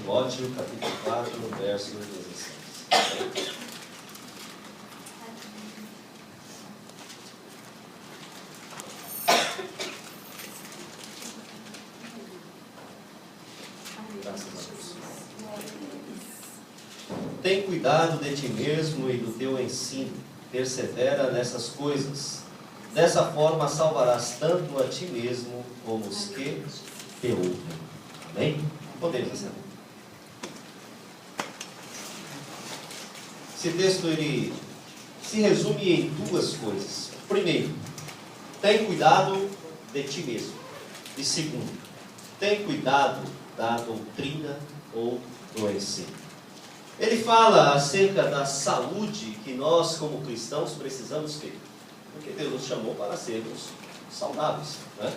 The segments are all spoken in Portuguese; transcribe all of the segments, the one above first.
Timóteo, capítulo 4, verso 16. Graças a Deus. Tem cuidado de ti mesmo e do teu ensino, persevera nessas coisas. Dessa forma salvarás tanto a ti mesmo como os que te ouvem. Amém? Podemos dizer. Esse texto ele se resume em duas coisas. Primeiro, tem cuidado de ti mesmo. E segundo, tem cuidado da doutrina ou do ensino. Ele fala acerca da saúde que nós como cristãos precisamos ter. Porque Deus nos chamou para sermos saudáveis, né?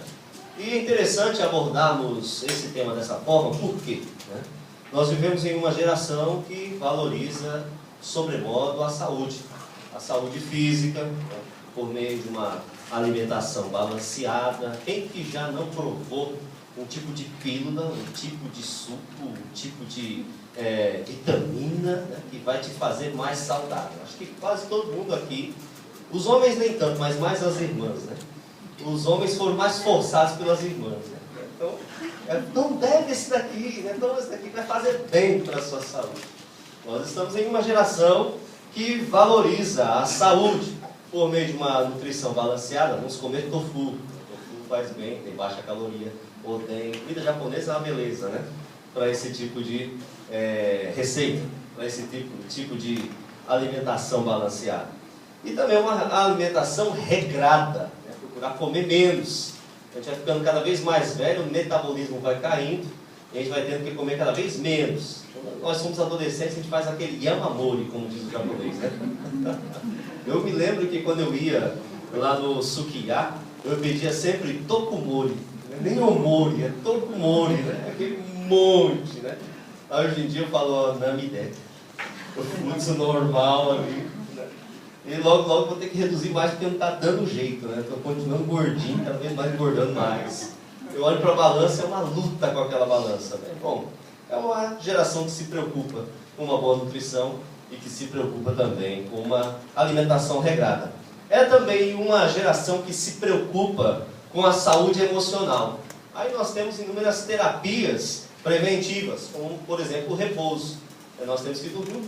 E é interessante abordarmos esse tema dessa forma, por quê? Nós vivemos em uma geração que valoriza sobremodo a saúde física, né? Por meio de uma alimentação balanceada. Quem que já não provou um tipo de pílula, um tipo de suco, um tipo de vitamina, né? Que vai te fazer mais saudável? Acho que quase todo mundo aqui, os homens nem tanto, mas mais as irmãs, né? Os homens foram mais forçados pelas irmãs, né? Então bebe esse daqui, né? Então esse daqui vai fazer bem para a sua saúde. Nós estamos em uma geração que valoriza a saúde por meio de uma nutrição balanceada. Vamos comer tofu. Tofu faz bem, tem baixa caloria. Ou tem comida japonesa, é uma beleza, né? Para esse tipo de receita, para esse tipo de alimentação balanceada. E também uma alimentação regrada, né? Procurar comer menos. A gente vai ficando cada vez mais velho, o metabolismo vai caindo, e a gente vai tendo que comer cada vez menos. Quando nós somos adolescentes, a gente faz aquele yamamori, como diz o japonês, né? Eu me lembro que quando eu ia lá no Sukiya, eu pedia sempre tokumori. Nem omori, é tokumori, né? Aquele monte, né? Hoje em dia eu falo namide, o fluxo normal ali. E logo vou ter que reduzir mais porque não está dando jeito, né? Estou continuando gordinho, cada vez mais engordando mais. Eu olho para a balança, é uma luta com aquela balança, né? Bom, é uma geração que se preocupa com uma boa nutrição e que se preocupa também com uma alimentação regrada. É também uma geração que se preocupa com a saúde emocional. Aí nós temos inúmeras terapias preventivas, como por exemplo o repouso. Nós temos que dormir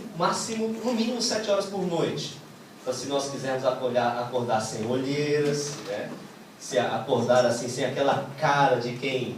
no mínimo 7 horas por noite. Então, se nós quisermos acordar sem olheiras, né? Se acordar assim, sem aquela cara de quem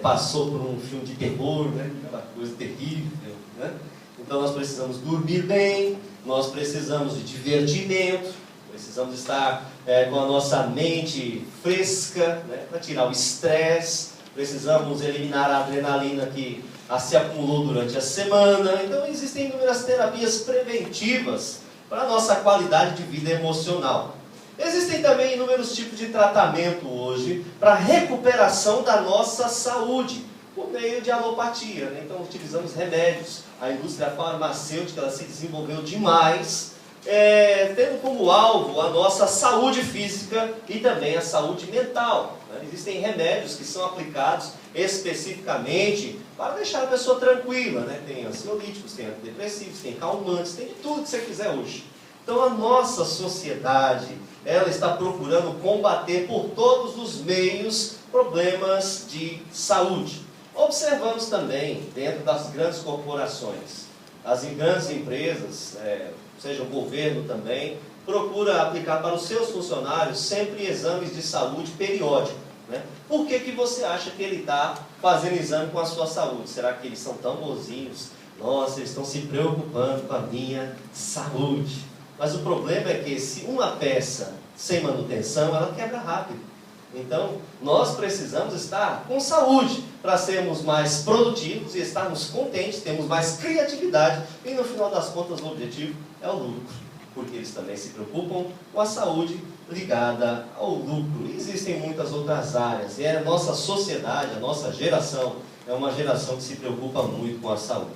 passou por um filme de terror, né? Aquela coisa terrível, né? Então nós precisamos dormir bem, nós precisamos de divertimento, precisamos estar com a nossa mente fresca, né? Para tirar o estresse, precisamos eliminar a adrenalina que se acumulou durante a semana. Então existem inúmeras terapias preventivas para a nossa qualidade de vida emocional. Existem também inúmeros tipos de tratamento hoje para a recuperação da nossa saúde, por meio de alopatia, né? Então utilizamos remédios. A indústria farmacêutica ela se desenvolveu demais, tendo como alvo a nossa saúde física e também a saúde mental, né? Existem remédios que são aplicados especificamente para deixar a pessoa tranquila, né? Tem ansiolíticos, tem antidepressivos, tem calmantes, tem de tudo que você quiser hoje. Então a nossa sociedade, ela está procurando combater por todos os meios problemas de saúde. Observamos também dentro das grandes corporações, as grandes empresas, seja o governo também, procura aplicar para os seus funcionários sempre exames de saúde periódicos, né? Por que você acha que ele está fazendo exame com a sua saúde? Será que eles são tão bonzinhos? Nossa, eles estão se preocupando com a minha saúde. Mas o problema é que se uma peça sem manutenção, ela quebra rápido. Então, nós precisamos estar com saúde para sermos mais produtivos e estarmos contentes, termos mais criatividade e no final das contas o objetivo é o lucro, porque eles também se preocupam com a saúde ligada ao lucro. E existem muitas outras áreas e a nossa sociedade, a nossa geração é uma geração que se preocupa muito com a saúde.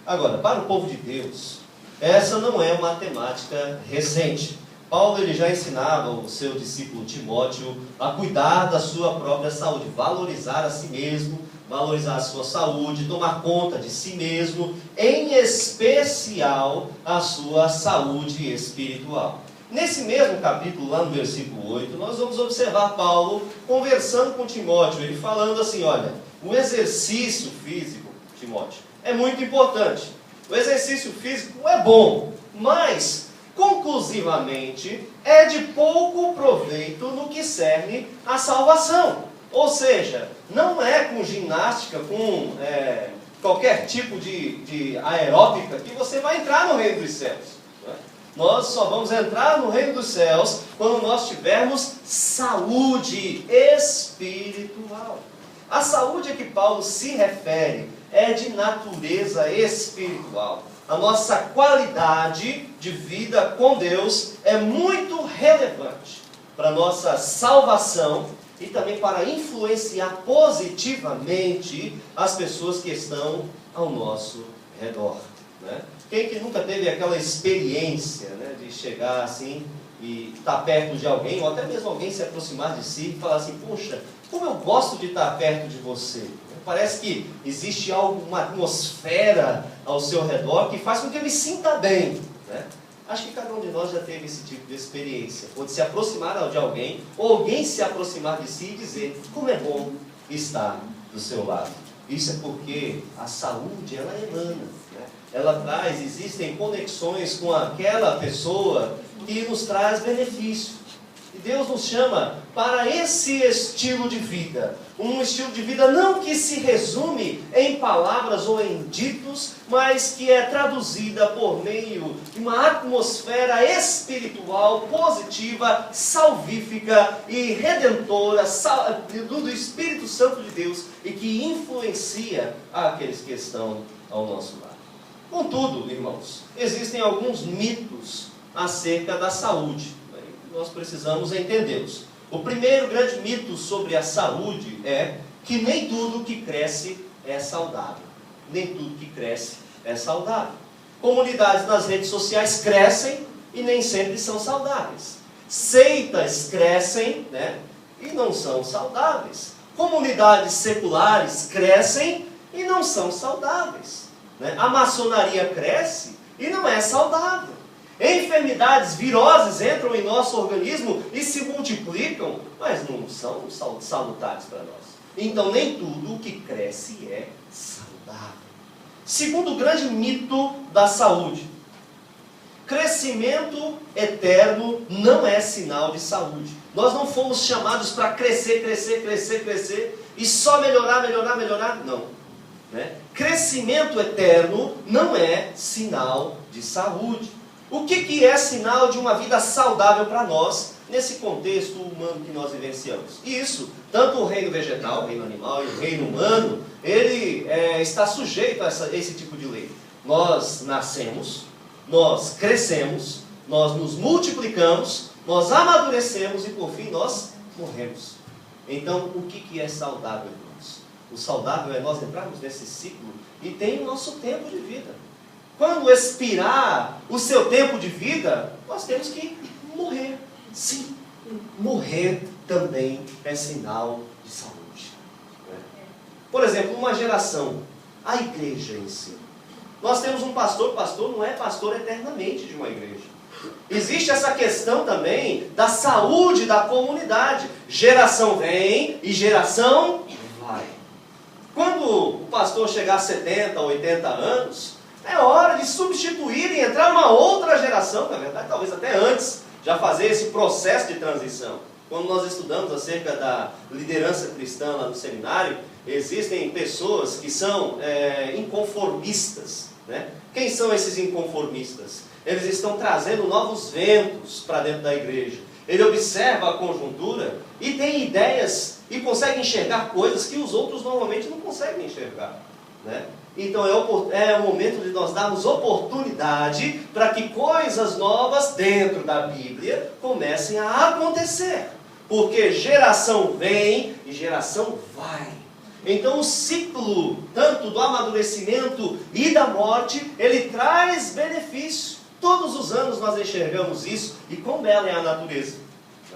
Agora, para o povo de Deus, essa não é uma temática recente. Paulo ele já ensinava o seu discípulo Timóteo a cuidar da sua própria saúde, valorizar a si mesmo, valorizar a sua saúde, tomar conta de si mesmo, em especial a sua saúde espiritual. Nesse mesmo capítulo, lá no versículo 8, nós vamos observar Paulo conversando com Timóteo, ele falando assim, olha, o exercício físico, Timóteo, é muito importante. O exercício físico é bom, mas, conclusivamente, é de pouco proveito no que cerne à salvação. Ou seja, não é com ginástica, com qualquer tipo de aeróbica que você vai entrar no reino dos céus. Nós só vamos entrar no reino dos céus quando nós tivermos saúde espiritual. A saúde a que Paulo se refere é de natureza espiritual. A nossa qualidade de vida com Deus é muito relevante para a nossa salvação e também para influenciar positivamente as pessoas que estão ao nosso redor, né? Quem que nunca teve aquela experiência, né, de chegar assim e estar perto de alguém, ou até mesmo alguém se aproximar de si e falar assim, poxa, como eu gosto de estar perto de você. Parece que existe uma atmosfera ao seu redor que faz com que eu me sinta bem, né? Acho que cada um de nós já teve esse tipo de experiência, ou de se aproximar de alguém, ou alguém se aproximar de si e dizer, como é bom estar do seu lado. Isso é porque a saúde, ela emana, né? Ela traz, existem conexões com aquela pessoa que nos traz benefício. E Deus nos chama para esse estilo de vida. Um estilo de vida não que se resume em palavras ou em ditos, mas que é traduzida por meio de uma atmosfera espiritual, positiva, salvífica e redentora do Espírito Santo de Deus e que influencia aqueles que estão ao nosso lado. Contudo, irmãos, existem alguns mitos acerca da saúde. Nós precisamos entendê-los. O primeiro grande mito sobre a saúde é que nem tudo que cresce é saudável. Nem tudo que cresce é saudável. Comunidades nas redes sociais crescem e nem sempre são saudáveis. Seitas crescem, né, e não são saudáveis. Comunidades seculares crescem e não são saudáveis, né? A maçonaria cresce e não é saudável. Enfermidades viroses entram em nosso organismo e se multiplicam, mas não são salutares para nós. Então nem tudo que cresce é saudável. Segundo grande mito da saúde, crescimento eterno não é sinal de saúde. Nós não fomos chamados para crescer, crescer, crescer, crescer e só melhorar, melhorar, melhorar. Não, né? Crescimento eterno não é sinal de saúde. O que é sinal de uma vida saudável para nós, nesse contexto humano que nós vivenciamos? Isso, tanto o reino vegetal, o reino animal e o reino humano, ele está sujeito a esse tipo de lei. Nós nascemos, nós crescemos, nós nos multiplicamos, nós amadurecemos e por fim nós morremos. Então, o que é saudável, irmãos? O saudável é nós entrarmos nesse ciclo e tem o nosso tempo de vida. Quando expirar o seu tempo de vida, nós temos que morrer. Sim, morrer também é sinal de saúde. Por exemplo, uma geração, a igreja em si. Nós temos um pastor não é pastor eternamente de uma igreja. Existe essa questão também da saúde da comunidade. Geração vem e geração vai. Quando o pastor chegar a 70, 80 anos... é hora de substituir e entrar uma outra geração, na verdade, talvez até antes, já fazer esse processo de transição. Quando nós estudamos acerca da liderança cristã lá no seminário, existem pessoas que são inconformistas, né? Quem são esses inconformistas? Eles estão trazendo novos ventos para dentro da igreja. Ele observa a conjuntura e tem ideias e consegue enxergar coisas que os outros normalmente não conseguem enxergar, né? Então é o momento de nós darmos oportunidade para que coisas novas dentro da Bíblia comecem a acontecer. Porque geração vem e geração vai. Então o ciclo, tanto do amadurecimento e da morte, ele traz benefício. Todos os anos nós enxergamos isso e quão bela é a natureza,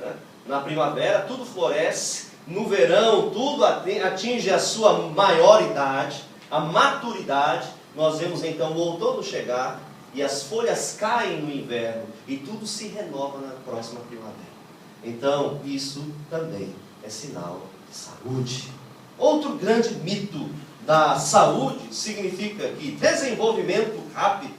né? Na primavera tudo floresce no verão tudo atinge a sua maioridade, a maturidade, nós vemos então o outono chegar e as folhas caem no inverno e tudo se renova na próxima primavera. Então, isso também é sinal de saúde. Outro grande mito da saúde significa que desenvolvimento rápido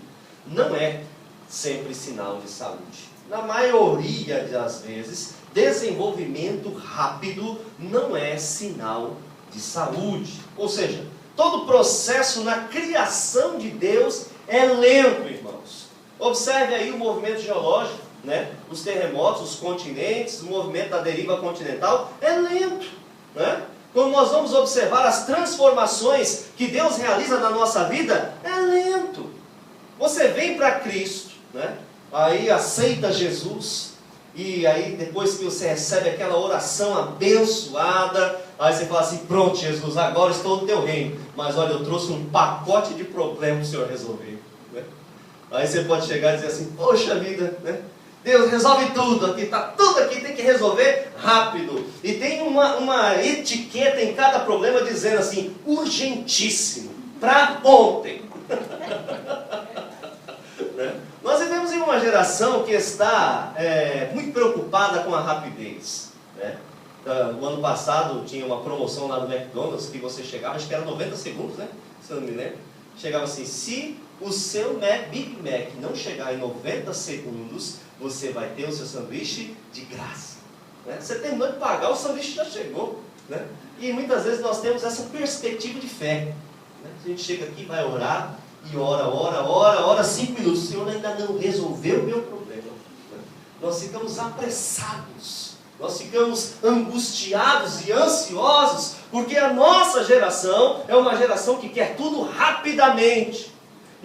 não é sempre sinal de saúde. Na maioria das vezes, desenvolvimento rápido não é sinal de saúde. Ou seja, todo processo na criação de Deus é lento, irmãos. Observe aí o movimento geológico, né? Os terremotos, os continentes, o movimento da deriva continental é lento, né? Quando nós vamos observar as transformações que Deus realiza na nossa vida, é lento. Você vem para Cristo, né? Aí aceita Jesus, e aí depois que você recebe aquela oração abençoada, aí você fala assim, pronto Jesus, agora estou no teu reino, mas olha, eu trouxe um pacote de problemas para o Senhor resolver, né? Aí você pode chegar e dizer assim, poxa vida, né? Deus resolve tudo aqui, está tudo aqui, tem que resolver rápido. E tem uma etiqueta em cada problema dizendo assim, urgentíssimo, para ontem. Né? Nós vivemos em uma geração que está muito preocupada com a rapidez. Né? O ano passado tinha uma promoção lá no McDonald's que você chegava, acho que era 90 segundos, né? Se eu não me lembro. Chegava assim, se o seu Big Mac não chegar em 90 segundos, você vai ter o seu sanduíche de graça. Né? Você terminou de pagar, o sanduíche já chegou. Né? E muitas vezes nós temos essa perspectiva de fé. Né? A gente chega aqui, vai orar, e ora, 5 minutos. O Senhor ainda não resolveu o meu problema. Né? Nós ficamos apressados. Nós ficamos angustiados e ansiosos, porque a nossa geração é uma geração que quer tudo rapidamente.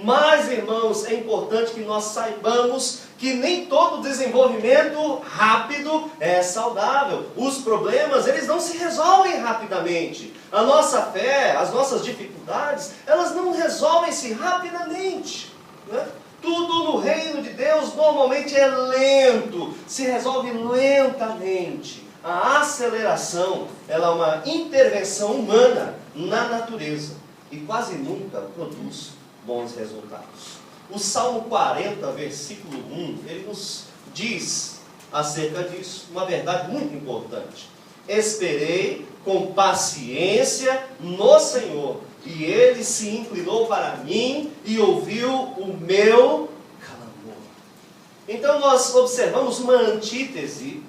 Mas, irmãos, é importante que nós saibamos que nem todo desenvolvimento rápido é saudável. Os problemas, eles não se resolvem rapidamente. A nossa fé, as nossas dificuldades, elas não resolvem-se rapidamente. Né? Tudo no reino de Deus normalmente é lento, se resolve lentamente. A aceleração, ela é uma intervenção humana na natureza e quase nunca produz bons resultados. O Salmo 40, versículo 1, ele nos diz acerca disso, uma verdade muito importante. Esperei com paciência no Senhor, e Ele se inclinou para mim e ouviu o meu clamor. Então nós observamos uma antítese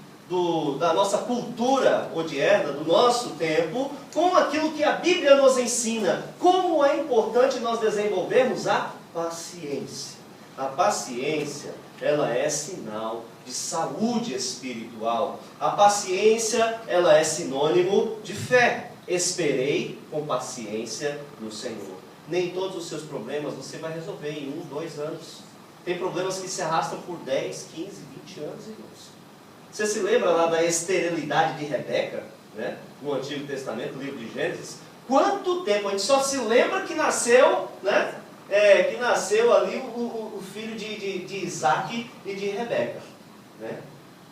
da nossa cultura odierna, do nosso tempo, com aquilo que a Bíblia nos ensina. Como é importante nós desenvolvermos a paciência. A paciência, ela é sinal de saúde espiritual. A paciência, ela é sinônimo de fé. Esperei com paciência no Senhor. Nem todos os seus problemas você vai resolver em 1, 2 anos. Tem problemas que se arrastam por 10, 15, 20 anos, irmãos. Você se lembra lá da esterilidade de Rebeca, né? No Antigo Testamento, no livro de Gênesis? Quanto tempo? A gente só se lembra que nasceu, né? Que nasceu ali o filho de Isaac e de Rebeca, né?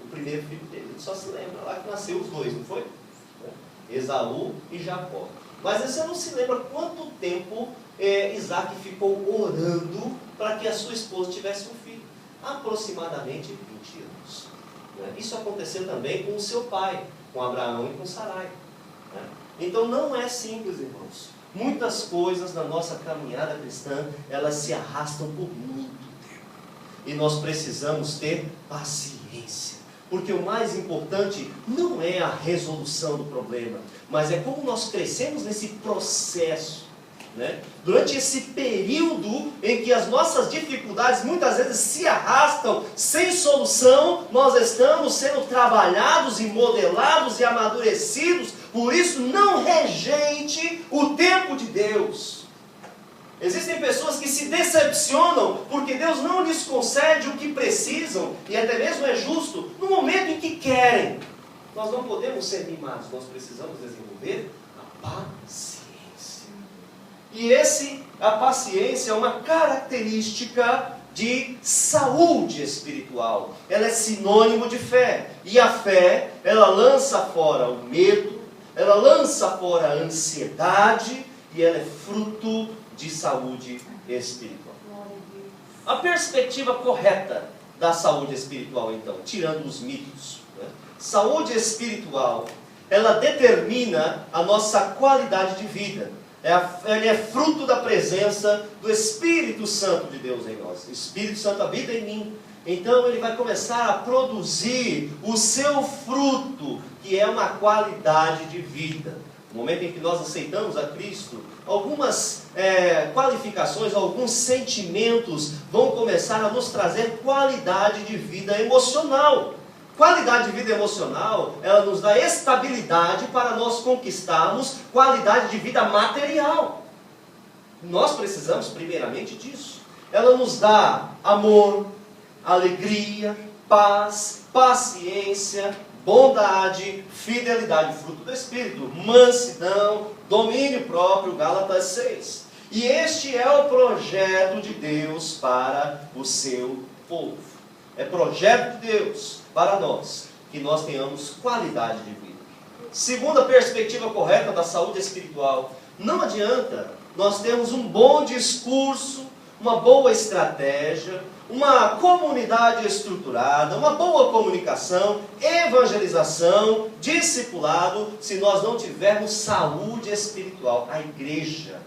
O primeiro filho dele. A gente só se lembra lá que nasceu os dois, não foi? Esaú e Jacó. Mas você não se lembra quanto tempo Isaac ficou orando para que a sua esposa tivesse um filho? Aproximadamente 20 anos. Isso aconteceu também com o seu pai, com Abraão e com Sarai. Então não é simples, irmãos. Muitas coisas na nossa caminhada cristã, elas se arrastam por muito tempo. E nós precisamos ter paciência. Porque o mais importante não é a resolução do problema, mas é como nós crescemos nesse processo. Né? Durante esse período em que as nossas dificuldades muitas vezes se arrastam sem solução, nós estamos sendo trabalhados e modelados e amadurecidos. Por isso, não rejeite o tempo de Deus. Existem pessoas que se decepcionam porque Deus não lhes concede o que precisam, e até mesmo é justo, no momento em que querem. Nós não podemos ser mimados, nós precisamos desenvolver a paciência. E a paciência é uma característica de saúde espiritual. Ela é sinônimo de fé. E a fé, ela lança fora o medo, ela lança fora a ansiedade e ela é fruto de saúde espiritual. A perspectiva correta da saúde espiritual, então, tirando os mitos, né? Saúde espiritual, ela determina a nossa qualidade de vida. Ela é fruto da presença do Espírito Santo de Deus em nós. O Espírito Santo habita em mim. Então ele vai começar a produzir o seu fruto, que é uma qualidade de vida. No momento em que nós aceitamos a Cristo, algumas qualificações, alguns sentimentos vão começar a nos trazer qualidade de vida emocional. Qualidade de vida emocional, ela nos dá estabilidade para nós conquistarmos qualidade de vida material. Nós precisamos primeiramente disso. Ela nos dá amor, alegria, paz, paciência, bondade, fidelidade, fruto do Espírito, mansidão, domínio próprio, Gálatas 6. E este é o projeto de Deus para o seu povo. É projeto de Deus para nós, que nós tenhamos qualidade de vida. Segundo a perspectiva correta da saúde espiritual, não adianta nós termos um bom discurso, uma boa estratégia, uma comunidade estruturada, uma boa comunicação, evangelização, discipulado, se nós não tivermos saúde espiritual. A igreja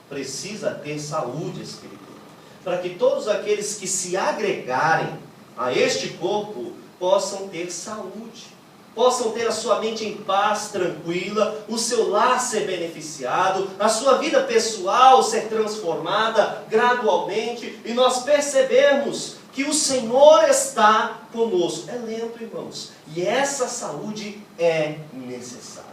precisa ter saúde espiritual, para que todos aqueles que se agregarem a este corpo possam ter saúde, possam ter a sua mente em paz, tranquila, o seu lar ser beneficiado, a sua vida pessoal ser transformada gradualmente, e nós percebemos que o Senhor está conosco. É lento, irmãos, e essa saúde é necessária.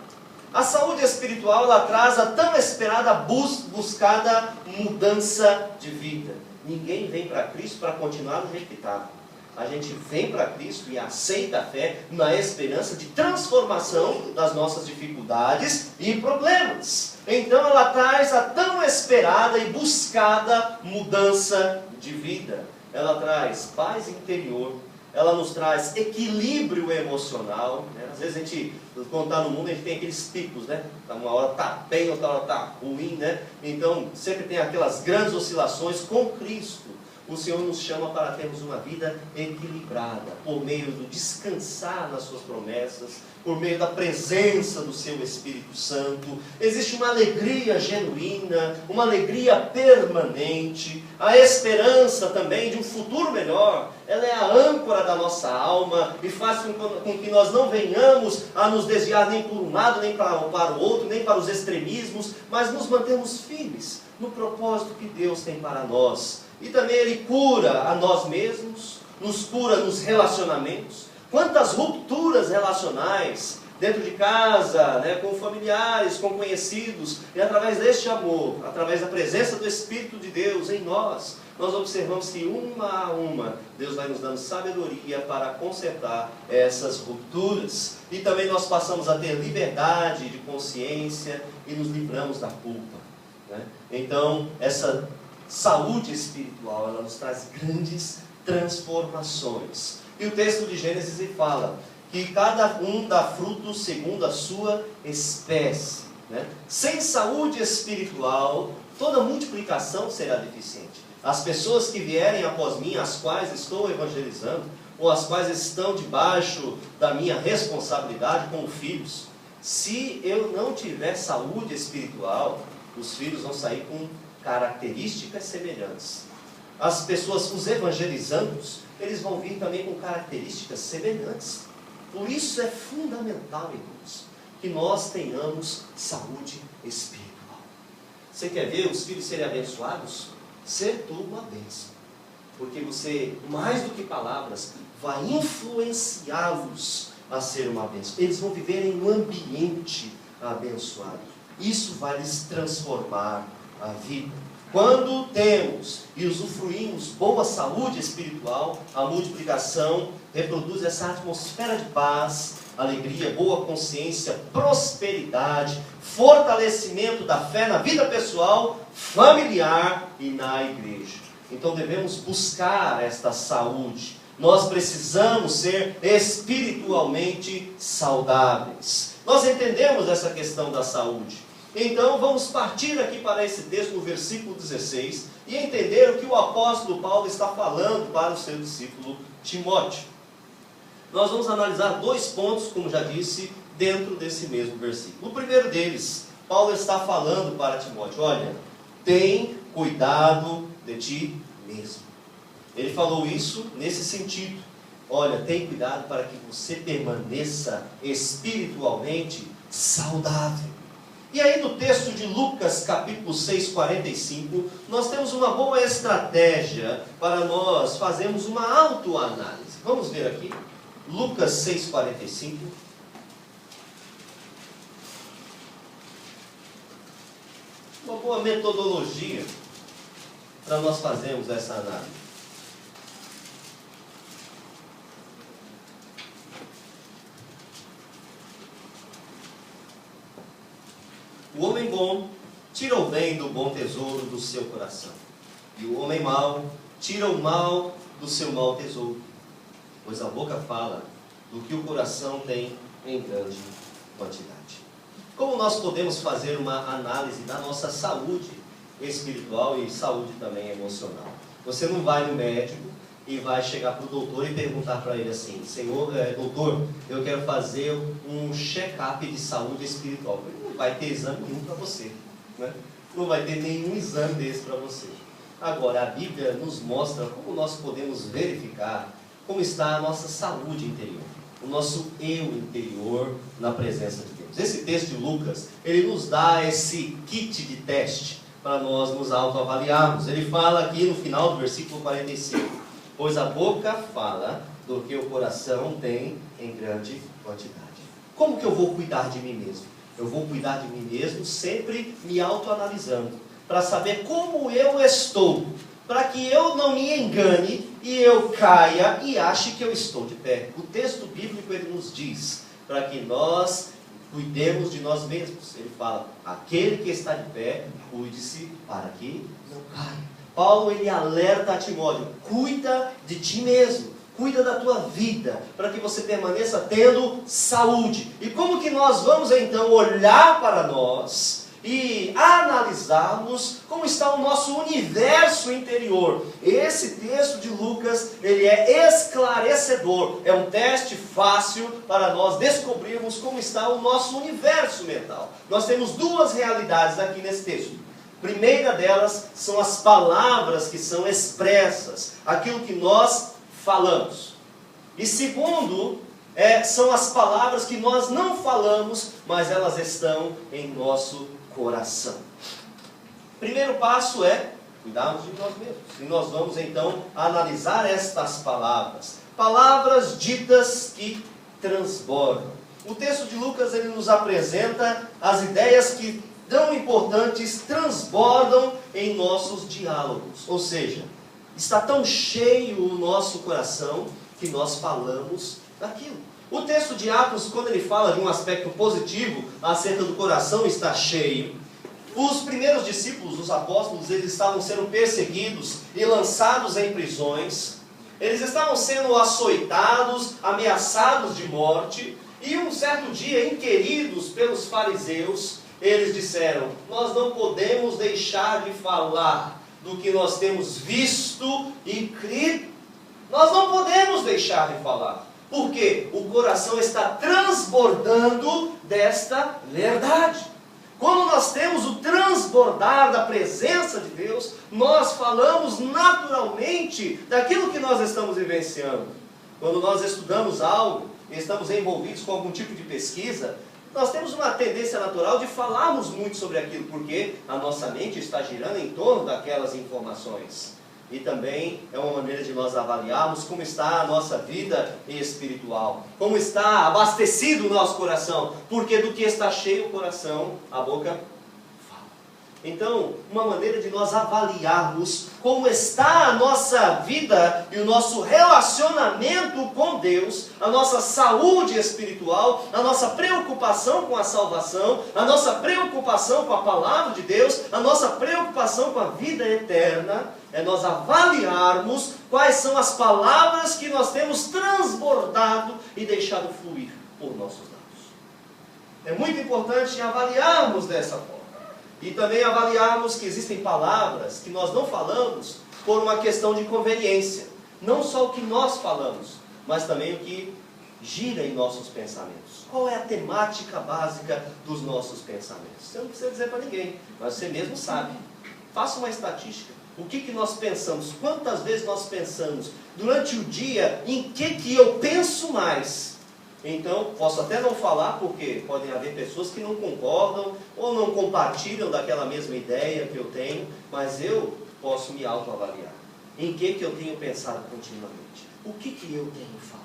A saúde espiritual, ela traz a tão esperada, buscada mudança de vida. Ninguém vem para Cristo para continuar do jeito que está. A gente vem para Cristo e aceita a fé na esperança de transformação das nossas dificuldades e problemas. Então ela traz a tão esperada e buscada mudança de vida. Ela traz paz interior, ela nos traz equilíbrio emocional, né? Às vezes a gente, quando está no mundo, a gente tem aqueles picos, né? Uma hora está bem, outra hora está ruim, né? Então sempre tem aquelas grandes oscilações. Com Cristo, o Senhor nos chama para termos uma vida equilibrada, por meio do descansar nas suas promessas, por meio da presença do seu Espírito Santo. Existe uma alegria genuína, uma alegria permanente, a esperança também de um futuro melhor. Ela é a âncora da nossa alma e faz com que nós não venhamos a nos desviar nem por um lado, nem para o outro, nem para os extremismos, mas nos mantemos firmes no propósito que Deus tem para nós. E também Ele cura a nós mesmos, nos cura nos relacionamentos. Quantas rupturas relacionais dentro de casa, né, com familiares, com conhecidos, e através deste amor, através da presença do Espírito de Deus em nós, nós observamos que uma a uma, Deus vai nos dando sabedoria para consertar essas rupturas. E também nós passamos a ter liberdade de consciência e nos livramos da culpa, né? Então, essa saúde espiritual, ela nos traz grandes transformações. E o texto de Gênesis fala que cada um dá fruto segundo a sua espécie, né? Sem saúde espiritual, toda multiplicação será deficiente. As pessoas que vierem após mim, as quais estou evangelizando, ou as quais estão debaixo da minha responsabilidade como filhos, se eu não tiver saúde espiritual, os filhos vão sair com características semelhantes. As pessoas, os evangelizandos, eles vão vir também com características semelhantes. Por isso é fundamental, irmãos, que nós tenhamos saúde espiritual. Você quer ver os filhos serem abençoados? Ser tu uma bênção. Porque você, mais do que palavras, vai influenciá-los a ser uma bênção. Eles vão viver em um ambiente abençoado. Isso vai lhes transformar a vida. Quando temos e usufruímos boa saúde espiritual, a multiplicação reproduz essa atmosfera de paz, alegria, boa consciência, prosperidade, fortalecimento da fé na vida pessoal, familiar e na igreja. Então devemos buscar esta saúde. Nós precisamos ser espiritualmente saudáveis. Nós entendemos essa questão da saúde. Então vamos partir aqui para esse texto, no versículo 16, e entender o que o apóstolo Paulo está falando para o seu discípulo Timóteo. Nós vamos analisar 2 pontos, como já disse, dentro desse mesmo versículo. O primeiro deles, Paulo está falando para Timóteo: olha, tem cuidado de ti mesmo. Ele falou isso nesse sentido. Olha, tem cuidado para que você permaneça espiritualmente saudável. E aí no texto de Lucas capítulo 6, 45, nós temos uma boa estratégia para nós fazermos uma autoanálise. Vamos ver aqui, Lucas 6, 45. Uma boa metodologia para nós fazermos essa análise. O homem bom tira o bem do bom tesouro do seu coração, e o homem mau tira o mal do seu mau tesouro, pois a boca fala do que o coração tem em grande quantidade. Como nós podemos fazer uma análise da nossa saúde espiritual e saúde também emocional? Você não vai no médico e vai chegar para o doutor e perguntar para ele assim: Senhor, doutor, eu quero fazer um check-up de saúde espiritual. Ele não vai ter exame nenhum para você, né? Não vai ter nenhum exame desse para você. Agora, a Bíblia nos mostra como nós podemos verificar como está a nossa saúde interior, o nosso eu interior na presença de Deus. Esse texto de Lucas, ele nos dá esse kit de teste para nós nos autoavaliarmos. Ele fala aqui no final do versículo 45: pois a boca fala do que o coração tem em grande quantidade. Como que eu vou cuidar de mim mesmo? Eu vou cuidar de mim mesmo sempre me autoanalisando, para saber como eu estou, para que eu não me engane e eu caia e ache que eu estou de pé. O texto bíblico ele nos diz para que nós cuidemos de nós mesmos. Ele fala: aquele que está de pé, cuide-se para que não caia. Paulo ele alerta a Timóteo: cuida de ti mesmo, cuida da tua vida, para que você permaneça tendo saúde. E como que nós vamos então olhar para nós e analisarmos como está o nosso universo interior? Esse texto de Lucas, ele é esclarecedor, é um teste fácil para nós descobrirmos como está o nosso universo mental. Nós temos 2 realidades aqui nesse texto. A primeira delas são as palavras que são expressas, aquilo que nós falamos. E segundo, são as palavras que nós não falamos, mas elas estão em nosso coração. Primeiro passo é cuidarmos de nós mesmos. E nós vamos então analisar estas palavras. Palavras ditas que transbordam. O texto de Lucas ele nos apresenta as ideias que tão importantes transbordam em nossos diálogos. Ou seja, está tão cheio o nosso coração que nós falamos daquilo. O texto de Atos, quando ele fala de um aspecto positivo acerca do coração estar cheio, os primeiros discípulos, os apóstolos, eles estavam sendo perseguidos e lançados em prisões. Eles estavam sendo açoitados, ameaçados de morte. E um certo dia, inquiridos pelos fariseus, eles disseram: nós não podemos deixar de falar do que nós temos visto e crido. Nós não podemos deixar de falar, porque o coração está transbordando desta verdade. Quando nós temos o transbordar da presença de Deus, nós falamos naturalmente daquilo que nós estamos vivenciando. Quando nós estudamos algo, e estamos envolvidos com algum tipo de pesquisa, nós temos uma tendência natural de falarmos muito sobre aquilo, porque a nossa mente está girando em torno daquelas informações. E também é uma maneira de nós avaliarmos como está a nossa vida espiritual, como está abastecido o nosso coração, porque do que está cheio o coração, a boca fala. Então, uma maneira de nós avaliarmos como está a nossa vida e o nosso relacionamento com Deus, a nossa saúde espiritual, a nossa preocupação com a salvação, a nossa preocupação com a palavra de Deus, a nossa preocupação com a vida eterna, é nós avaliarmos quais são as palavras que nós temos transbordado e deixado fluir por nossos lábios. É muito importante avaliarmos dessa forma. E também avaliarmos que existem palavras que nós não falamos por uma questão de conveniência. Não só o que nós falamos, mas também o que gira em nossos pensamentos. Qual é a temática básica dos nossos pensamentos? Você não precisa dizer para ninguém, mas você mesmo sabe. Faça uma estatística. O que nós pensamos? Quantas vezes nós pensamos durante o dia em que eu penso mais? Então, posso até não falar, porque podem haver pessoas que não concordam ou não compartilham daquela mesma ideia que eu tenho, mas eu posso me autoavaliar. Em que eu tenho pensado continuamente? O que eu tenho falado?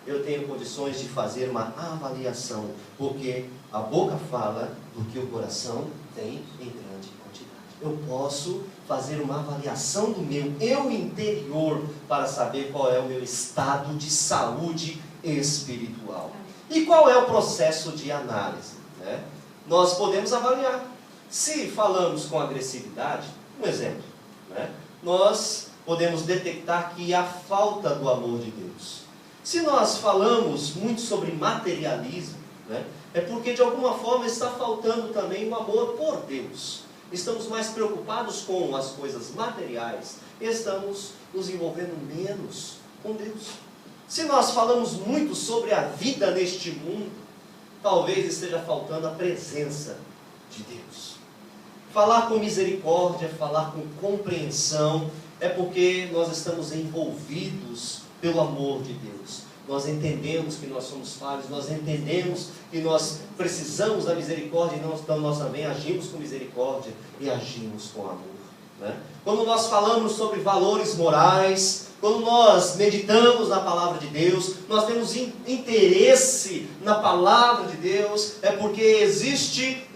Eu tenho condições de fazer uma avaliação, porque a boca fala do que o coração tem em grande quantidade. Eu posso fazer uma avaliação do meu eu interior para saber qual é o meu estado de saúde espiritual. E qual é o processo de análise, né? Nós podemos avaliar. Se falamos com agressividade, um exemplo, né? Nós podemos detectar que há falta do amor de Deus. Se nós falamos muito sobre materialismo, né, é porque de alguma forma está faltando também o amor por Deus. Estamos mais preocupados com as coisas materiais, estamos nos envolvendo menos com Deus. Se nós falamos muito sobre a vida neste mundo, talvez esteja faltando a presença de Deus. Falar com misericórdia, falar com compreensão, é porque nós estamos envolvidos pelo amor de Deus. Nós entendemos que nós somos falhos, nós entendemos que nós precisamos da misericórdia, então nós também agimos com misericórdia e agimos com amor, né? Quando nós falamos sobre valores morais, quando nós meditamos na palavra de Deus, nós temos interesse na palavra de Deus, é porque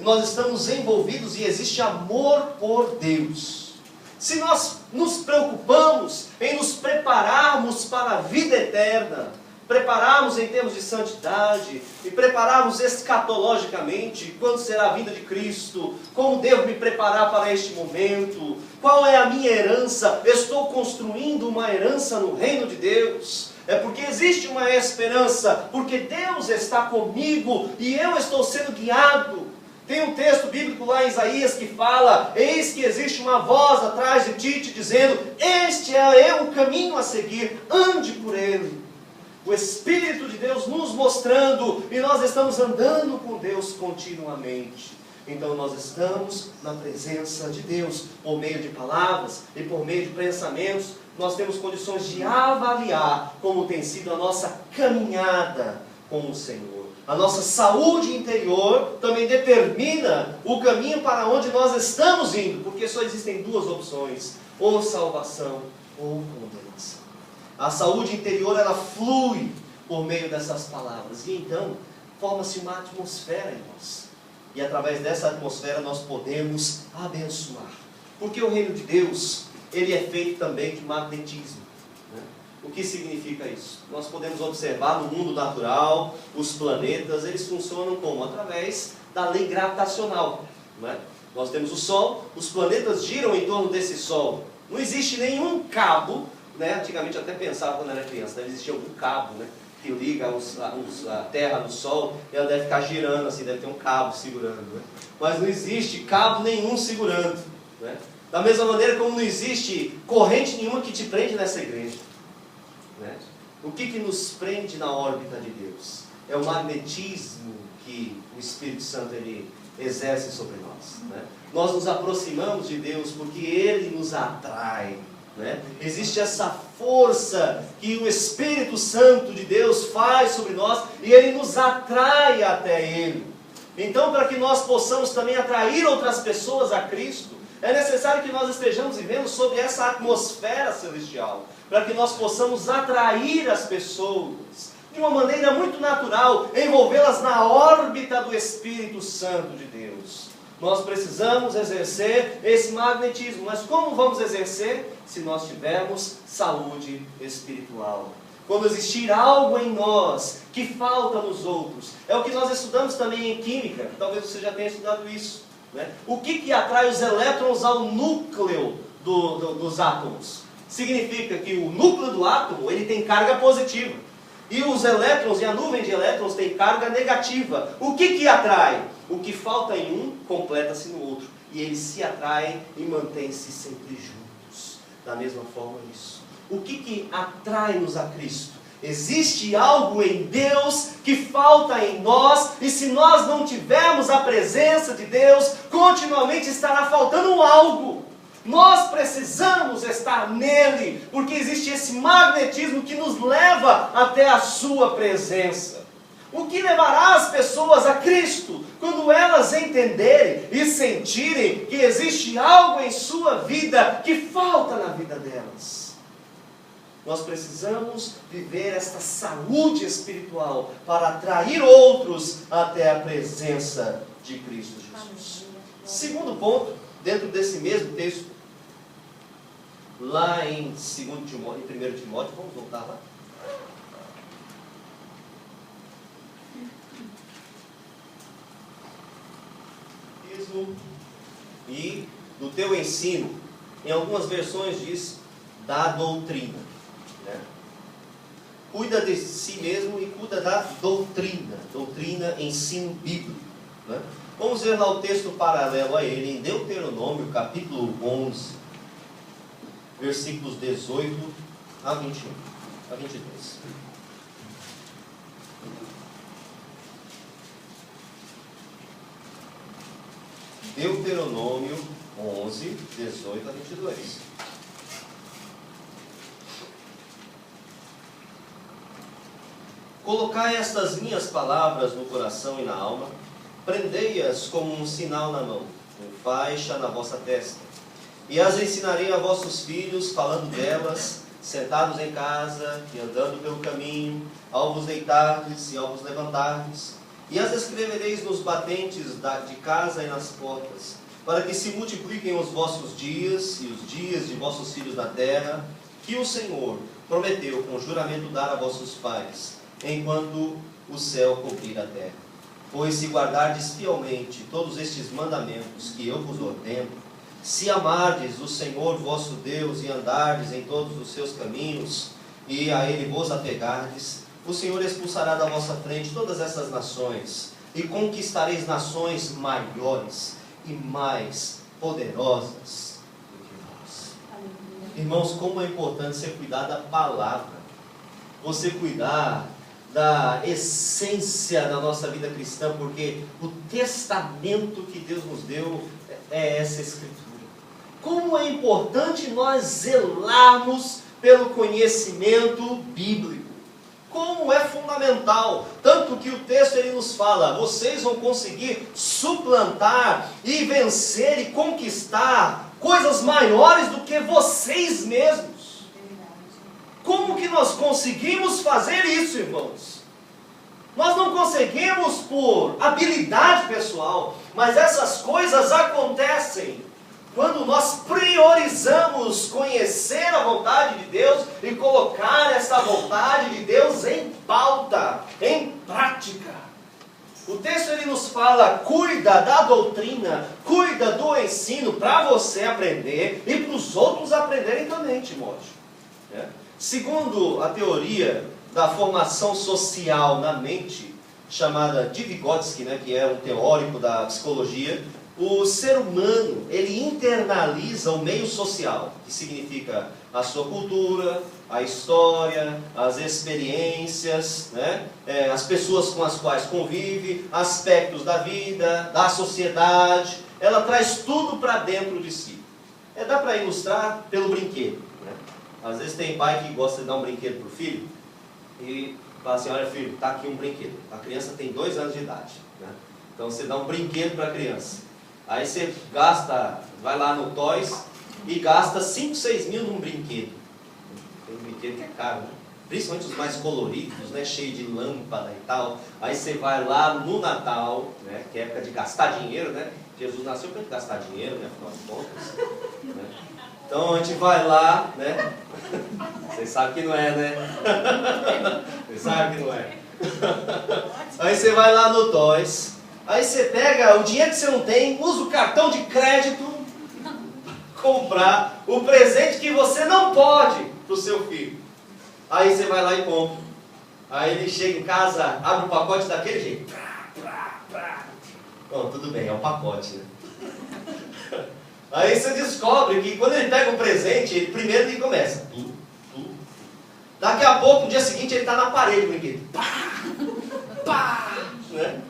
nós estamos envolvidos e existe amor por Deus. Se nós nos preocupamos em nos prepararmos para a vida eterna, prepararmos em termos de santidade, e prepararmos escatologicamente, quando será a vinda de Cristo, como devo me preparar para este momento, qual é a minha herança, estou construindo uma herança no reino de Deus, é porque existe uma esperança, porque Deus está comigo, e eu estou sendo guiado. Tem um texto bíblico lá em Isaías que fala: eis que existe uma voz atrás de ti te dizendo, este é o caminho a seguir, ande por ele. O Espírito de Deus nos mostrando, e nós estamos andando com Deus continuamente. Então nós estamos na presença de Deus, por meio de palavras e por meio de pensamentos. Nós temos condições de avaliar como tem sido a nossa caminhada com o Senhor. A nossa saúde interior também determina o caminho para onde nós estamos indo, porque só existem duas opções: ou salvação ou condenação. A saúde interior, ela flui por meio dessas palavras, e então forma-se uma atmosfera em nós, e através dessa atmosfera nós podemos abençoar, porque o reino de Deus, ele é feito também de magnetismo, né? O que significa isso? Nós podemos observar no mundo natural, os planetas, eles funcionam como? Através da lei gravitacional, né? Nós temos o Sol, os planetas giram em torno desse Sol, não existe nenhum cabo, né? Antigamente eu até pensava quando era criança, deve existir algum cabo, né, que liga a Terra no Sol, e ela deve ficar girando assim, deve ter um cabo segurando, né? Mas não existe cabo nenhum segurando, né? Da mesma maneira como não existe corrente nenhuma que te prende nessa igreja, né? O que nos prende na órbita de Deus? É o magnetismo que o Espírito Santo ele exerce sobre nós, né? Nós nos aproximamos de Deus porque Ele nos atrai, né? Existe essa força que o Espírito Santo de Deus faz sobre nós, e Ele nos atrai até Ele. Então, para que nós possamos também atrair outras pessoas a Cristo, é necessário que nós estejamos vivendo sobre essa atmosfera celestial, para que nós possamos atrair as pessoas de uma maneira muito natural, envolvê-las na órbita do Espírito Santo de Deus. Nós precisamos exercer esse magnetismo, mas como vamos exercer? Se nós tivermos saúde espiritual. Quando existir algo em nós que falta nos outros, é o que nós estudamos também em química, talvez você já tenha estudado isso, né? O que atrai os elétrons ao núcleo dos átomos? Significa que o núcleo do átomo ele tem carga positiva. E os elétrons e a nuvem de elétrons tem carga negativa. O que atrai? O que falta em um, completa-se no outro. E eles se atraem e mantêm-se sempre juntos. Da mesma forma isso. O que atrai-nos a Cristo? Existe algo em Deus que falta em nós, e se nós não tivermos a presença de Deus, continuamente estará faltando algo. Nós precisamos estar nele, porque existe esse magnetismo que nos leva até a sua presença. O que levará as pessoas a Cristo? Quando elas entenderem e sentirem que existe algo em sua vida que falta na vida delas. Nós precisamos viver esta saúde espiritual para atrair outros até a presença de Cristo Jesus. Segundo ponto, dentro desse mesmo texto, lá em 1 Timóteo, vamos voltar lá. E do teu ensino, em algumas versões diz da doutrina, né? Cuida de si mesmo e cuida da doutrina, ensino bíblico, né? Vamos ver lá o texto paralelo a ele, em Deuteronômio, capítulo 11, versículos 18 a 21, a 22. Deuteronômio 11, 18 a 22. Colocai estas minhas palavras no coração e na alma, prendei-as como um sinal na mão, com faixa na vossa testa, e as ensinarei a vossos filhos, falando delas, sentados em casa e andando pelo caminho, ao vos deitardes e ao vos levantardes, e as escrevereis nos batentes de casa e nas portas, para que se multipliquem os vossos dias e os dias de vossos filhos na terra, que o Senhor prometeu com juramento dar a vossos pais, enquanto o céu cobrir a terra. Pois se guardardes fielmente todos estes mandamentos que eu vos ordeno, se amardes o Senhor vosso Deus e andardes em todos os seus caminhos, e a Ele vos apegardes, o Senhor expulsará da vossa frente todas essas nações, e conquistareis nações maiores e mais poderosas do que vós. Irmãos, como é importante você cuidar da palavra, você cuidar da essência da nossa vida cristã, porque o testamento que Deus nos deu é essa Escritura. Como é importante nós zelarmos pelo conhecimento bíblico. Como é fundamental, tanto que o texto ele nos fala, vocês vão conseguir suplantar e vencer e conquistar coisas maiores do que vocês mesmos. Como que nós conseguimos fazer isso, irmãos? Nós não conseguimos por habilidade pessoal, mas essas coisas acontecem quando nós priorizamos conhecer a vontade de Deus e colocar essa vontade de Deus em pauta, em prática. O texto ele nos fala, cuida da doutrina, cuida do ensino para você aprender e para os outros aprenderem também, Timóteo. Segundo a teoria da formação social na mente, chamada de Vygotsky, que é um teórico da psicologia, o ser humano, ele internaliza o meio social, que significa a sua cultura, a história, as experiências, as pessoas com as quais convive, aspectos da vida, da sociedade, ela traz tudo para dentro de si. Dá para ilustrar pelo brinquedo. Às vezes tem pai que gosta de dar um brinquedo para o filho e fala assim, olha filho, está aqui um brinquedo. A criança tem 2 anos de idade. Então você dá um brinquedo para a criança. Aí você vai lá no Toys e gasta 5, 6 mil num brinquedo. Tem um brinquedo que é caro, principalmente os mais coloridos, cheio de lâmpada e tal. Aí você vai lá no Natal, que é época de gastar dinheiro, Jesus nasceu para gastar dinheiro, afinal de contas. Então a gente vai lá, Vocês sabem que não é, Vocês sabem que não é. Aí você vai lá no Toys. Aí você pega o dinheiro que você não tem, usa o cartão de crédito para comprar o presente que você não pode para o seu filho. Aí você vai lá e compra. Aí ele chega em casa, abre o pacote daquele jeito. Bom, tudo bem, é um pacote, né? Aí você descobre que quando ele pega o presente, primeiro ele começa. Daqui a pouco, no dia seguinte, ele está na parede, o brinquedo. Né?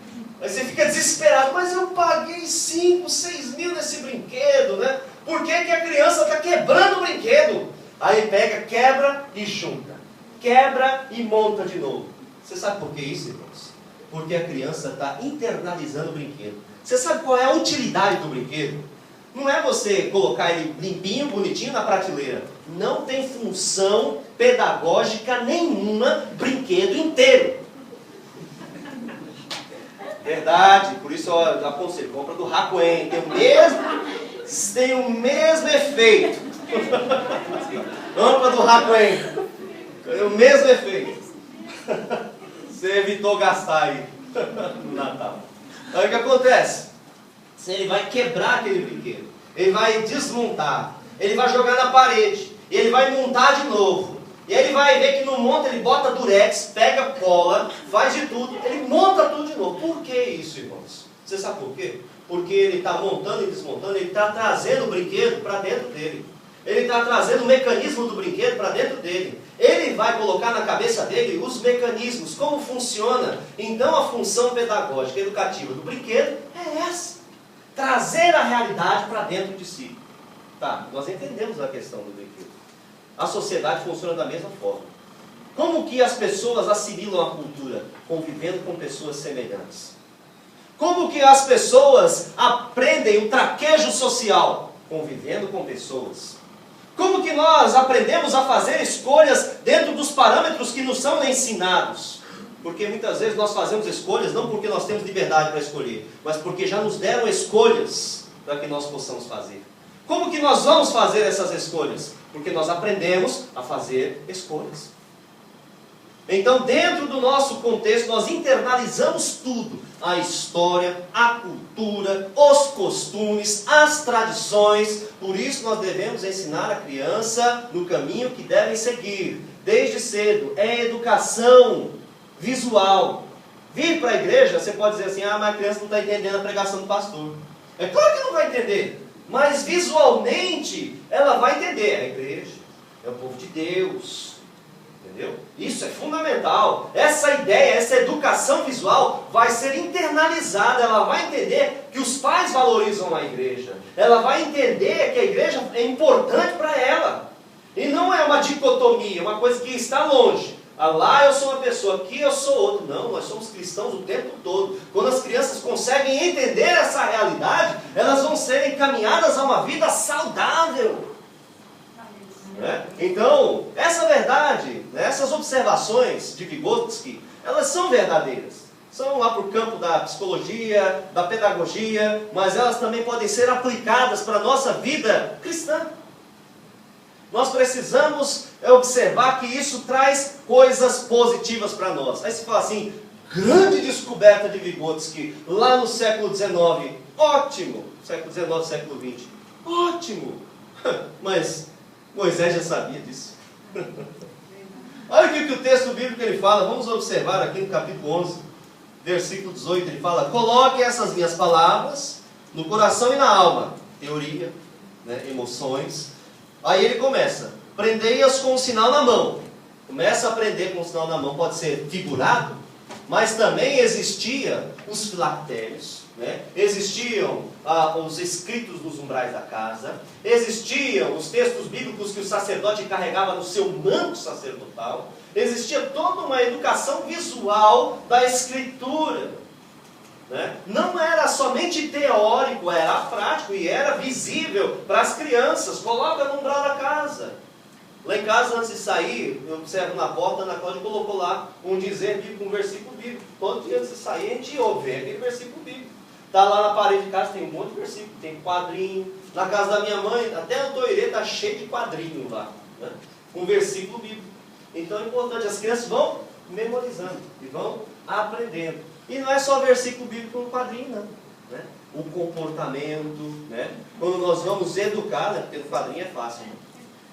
Aí você fica desesperado, mas eu paguei 5, 6 mil nesse brinquedo, né? Por que a criança está quebrando o brinquedo? Aí pega, quebra e junta. Quebra e monta de novo. Você sabe por que isso, irmãos? Porque a criança está internalizando o brinquedo. Você sabe qual é a utilidade do brinquedo? Não é você colocar ele limpinho, bonitinho na prateleira. Não tem função pedagógica nenhuma, brinquedo inteiro. Verdade, por isso eu aconselho, compra do Rakuen, tem o mesmo efeito. Compra do Rakuen, tem o mesmo efeito. Você evitou gastar aí no Natal. Aí o que acontece? Ele vai quebrar aquele brinquedo, ele vai desmontar, ele vai jogar na parede, ele vai montar de novo. E aí ele vai ver que no monta ele bota durex, pega cola, faz de tudo, ele monta tudo de novo. Por que isso, irmãos? Você sabe por quê? Porque ele está montando e desmontando, ele está trazendo o brinquedo para dentro dele. Ele está trazendo o mecanismo do brinquedo para dentro dele. Ele vai colocar na cabeça dele os mecanismos, como funciona. Então a função pedagógica, educativa do brinquedo é essa. Trazer a realidade para dentro de si. Tá, nós entendemos a questão do brinquedo. A sociedade funciona da mesma forma. Como que as pessoas assimilam a cultura? Convivendo com pessoas semelhantes. Como que as pessoas aprendem o traquejo social? Convivendo com pessoas. Como que nós aprendemos a fazer escolhas dentro dos parâmetros que nos são ensinados? Porque muitas vezes nós fazemos escolhas não porque nós temos liberdade para escolher, mas porque já nos deram escolhas para que nós possamos fazer. Como que nós vamos fazer essas escolhas? Porque nós aprendemos a fazer escolhas. Então, dentro do nosso contexto, nós internalizamos tudo. A história, a cultura, os costumes, as tradições. Por isso nós devemos ensinar a criança no caminho que devem seguir. Desde cedo, é educação visual. Vir para a igreja, você pode dizer assim, mas a criança não está entendendo a pregação do pastor. É claro que não vai entender. Mas visualmente, ela vai entender. É a igreja, é o povo de Deus. Entendeu? Isso é fundamental. Essa ideia, essa educação visual vai ser internalizada. Ela vai entender que os pais valorizam a igreja. Ela vai entender que a igreja é importante para ela. E não é uma dicotomia, uma coisa que está longe. Lá eu sou uma pessoa, aqui eu sou outro. Não, nós somos cristãos o tempo todo. Quando as crianças conseguem entender essa realidade, elas vão ser encaminhadas a uma vida saudável. Então, essa verdade, essas observações de Vygotsky, elas são verdadeiras. São lá para o campo da psicologia, da pedagogia, mas elas também podem ser aplicadas para a nossa vida cristã. Nós precisamos observar que isso traz coisas positivas para nós. Aí se fala assim, grande descoberta de Vygotsky, lá no século XIX, ótimo! Século XIX, século XX, ótimo! Mas Moisés já sabia disso. Olha o que o texto bíblico ele fala, vamos observar aqui no capítulo 11, versículo 18, ele fala, coloque essas minhas palavras no coração e na alma, teoria, emoções. Aí ele começa, prendei-as com um sinal na mão. Começa a prender com um sinal na mão, pode ser figurado, mas também existia os filactérios, existiam os escritos nos umbrais da casa, existiam os textos bíblicos que o sacerdote carregava no seu manto sacerdotal, existia toda uma educação visual da escritura. Não era somente teórico, era prático e era visível para as crianças. Coloca no umbral da casa. Lá em casa, antes de sair, eu observo na porta, Ana Cláudia colocou lá um dizer bíblico, um versículo bíblico. Todo dia antes de sair, a gente ouve aquele versículo bíblico. Está lá na parede de casa, tem um monte de versículo, tem quadrinho. Na casa da minha mãe, até o toirê está cheio de quadrinho lá. Um versículo bíblico. Então é importante, as crianças vão memorizando e vão aprendendo. E não é só versículo bíblico no quadrinho, não. O comportamento, quando nós vamos educar, porque no quadrinho é fácil.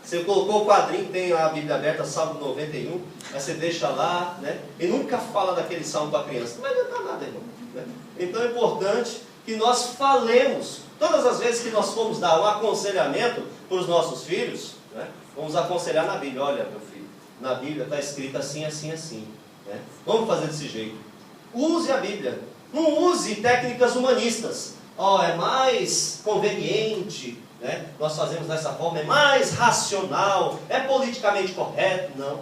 Você colocou o quadrinho, tem a Bíblia aberta, Salmo 91, aí você deixa lá, né? E nunca fala daquele salmo para a criança. Mas não está nada, irmão. Né? Então é importante que nós falemos. Todas as vezes que nós formos dar um aconselhamento para os nossos filhos, né? Vamos aconselhar na Bíblia. Olha, meu filho, na Bíblia está escrito assim, assim, assim. Né? Vamos fazer desse jeito. Use a Bíblia. Não use técnicas humanistas. É mais conveniente, né? Nós fazemos dessa forma, é mais racional, é politicamente correto. Não.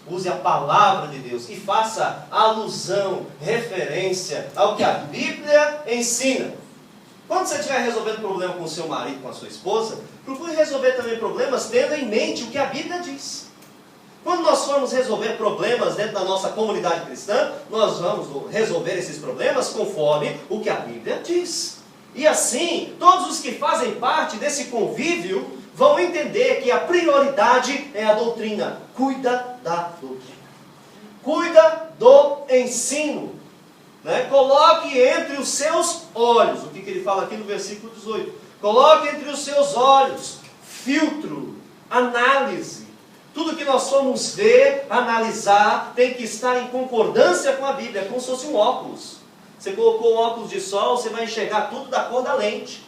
Use a palavra de Deus e faça alusão, referência ao que a Bíblia ensina. Quando você estiver resolvendo problema com o seu marido, com a sua esposa, procure resolver também problemas tendo em mente o que a Bíblia diz. Quando nós formos resolver problemas dentro da nossa comunidade cristã, nós vamos resolver esses problemas conforme o que a Bíblia diz. E assim, todos os que fazem parte desse convívio vão entender que a prioridade é a doutrina. Cuida da doutrina. Cuida do ensino. Né? Coloque entre os seus olhos, o que ele fala aqui no versículo 18. Coloque entre os seus olhos filtro, análise. Tudo que nós formos ver, analisar, tem que estar em concordância com a Bíblia, como se fosse um óculos. Você colocou um óculos de sol, você vai enxergar tudo da cor da lente.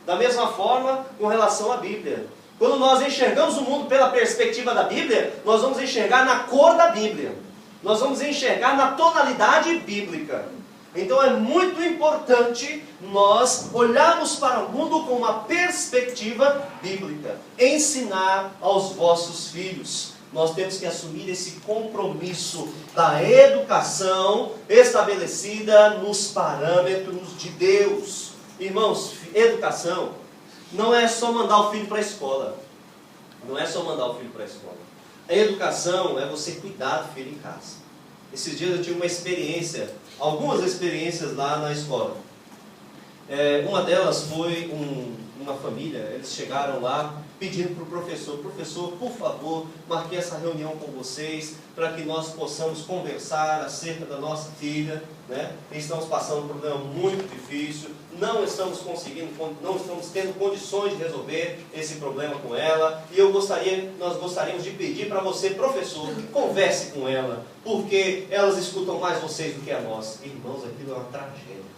Da mesma forma, com relação à Bíblia. Quando nós enxergamos o mundo pela perspectiva da Bíblia, nós vamos enxergar na cor da Bíblia. Nós vamos enxergar na tonalidade bíblica. Então é muito importante nós olharmos para o mundo com uma perspectiva bíblica. Ensinar aos vossos filhos. Nós temos que assumir esse compromisso da educação estabelecida nos parâmetros de Deus. Irmãos, educação não é só mandar o filho para a escola. Não é só mandar o filho para a escola. A educação é você cuidar do filho em casa. Esses dias eu tive uma experiência, algumas experiências lá na escola. Uma delas foi uma família, eles chegaram lá pedindo para o professor: professor, por favor, marque essa reunião com vocês para que nós possamos conversar acerca da nossa filha, né? Estamos passando um problema muito difícil, não estamos tendo condições de resolver esse problema com ela, e nós gostaríamos de pedir para você, professor, converse com ela, porque elas escutam mais vocês do que a nós. Irmãos, aquilo é uma tragédia.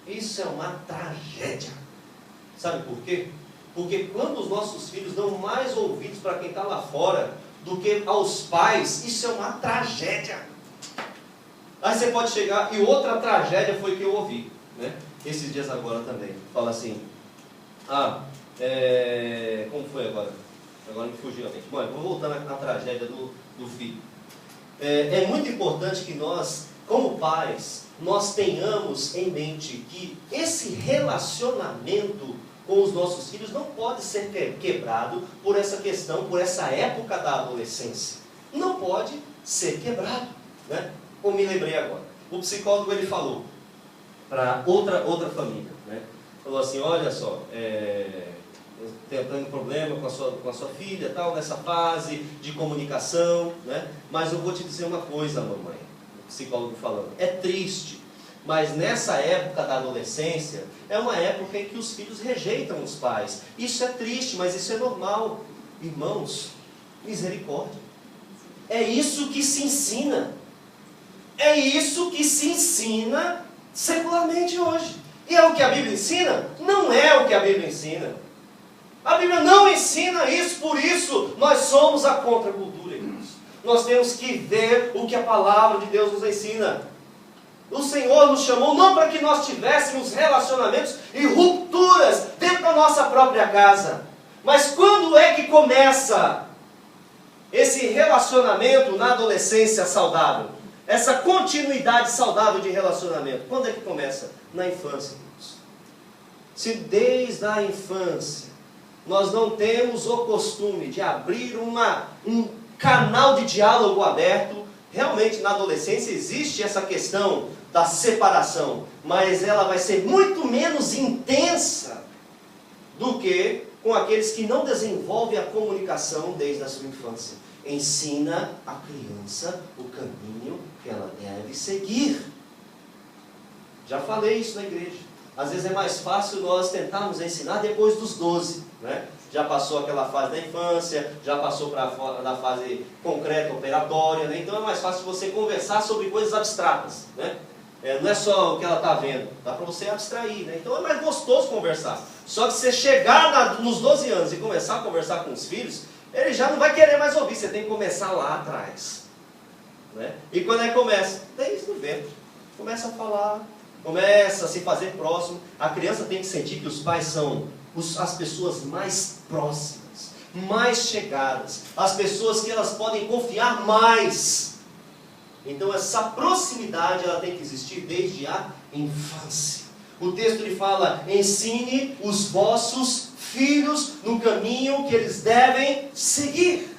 Isso é uma tragédia. Sabe por quê? Porque quando os nossos filhos dão mais ouvidos para quem está lá fora do que aos pais, isso é uma tragédia. Aí você pode chegar, e outra tragédia foi que eu ouvi, né? Esses dias agora também. Fala assim, como foi agora? Agora me fugiu a mente. Bom, eu vou voltar na tragédia do filho. É muito importante que nós, como pais, nós tenhamos em mente que esse relacionamento com os nossos filhos não pode ser quebrado por essa questão, por essa época da adolescência. Não pode ser quebrado, né? Como me lembrei agora. O psicólogo, ele falou para outra família, né? Falou assim: olha só, tendo problema com a sua filha, tal, nessa fase de comunicação, né? Mas eu vou te dizer uma coisa, mamãe, o psicólogo falando, é triste, mas nessa época da adolescência, é uma época em que os filhos rejeitam os pais. Isso é triste, mas isso é normal. Irmãos, misericórdia. É isso que se ensina. É isso que se ensina secularmente hoje. E é o que a Bíblia ensina? Não é o que a Bíblia ensina. A Bíblia não ensina isso, por isso nós somos a contracultura, irmãos. Nós temos que ver o que a palavra de Deus nos ensina. O Senhor nos chamou não para que nós tivéssemos relacionamentos e rupturas dentro da nossa própria casa. Mas quando é que começa esse relacionamento na adolescência saudável? Essa continuidade saudável de relacionamento. Quando é que começa? Na infância, irmãos. Se desde a infância nós não temos o costume de abrir um canal de diálogo aberto, realmente na adolescência existe essa questão da separação, mas ela vai ser muito menos intensa do que com aqueles que não desenvolvem a comunicação desde a sua infância. Ensina a criança o caminho que ela deve seguir. Já falei isso na igreja. Às vezes é mais fácil nós tentarmos ensinar depois dos 12, né? já passou aquela fase da infância, já passou para a fase concreta, operatória, né? Então é mais fácil você conversar sobre coisas abstratas, né? Não é só o que ela está vendo, dá para você abstrair, né? Então é mais gostoso conversar. Só que você chegar nos 12 anos e começar a conversar com os filhos, ele já não vai querer mais ouvir, você tem que começar lá atrás, né? E quando é que começa? Desde o ventre, começa a falar, começa a se fazer próximo. A criança tem que sentir que os pais são as pessoas mais próximas, mais chegadas, as pessoas que elas podem confiar mais. Então essa proximidade ela tem que existir desde a infância. O texto ele fala: ensine os vossos filhos no caminho que eles devem seguir.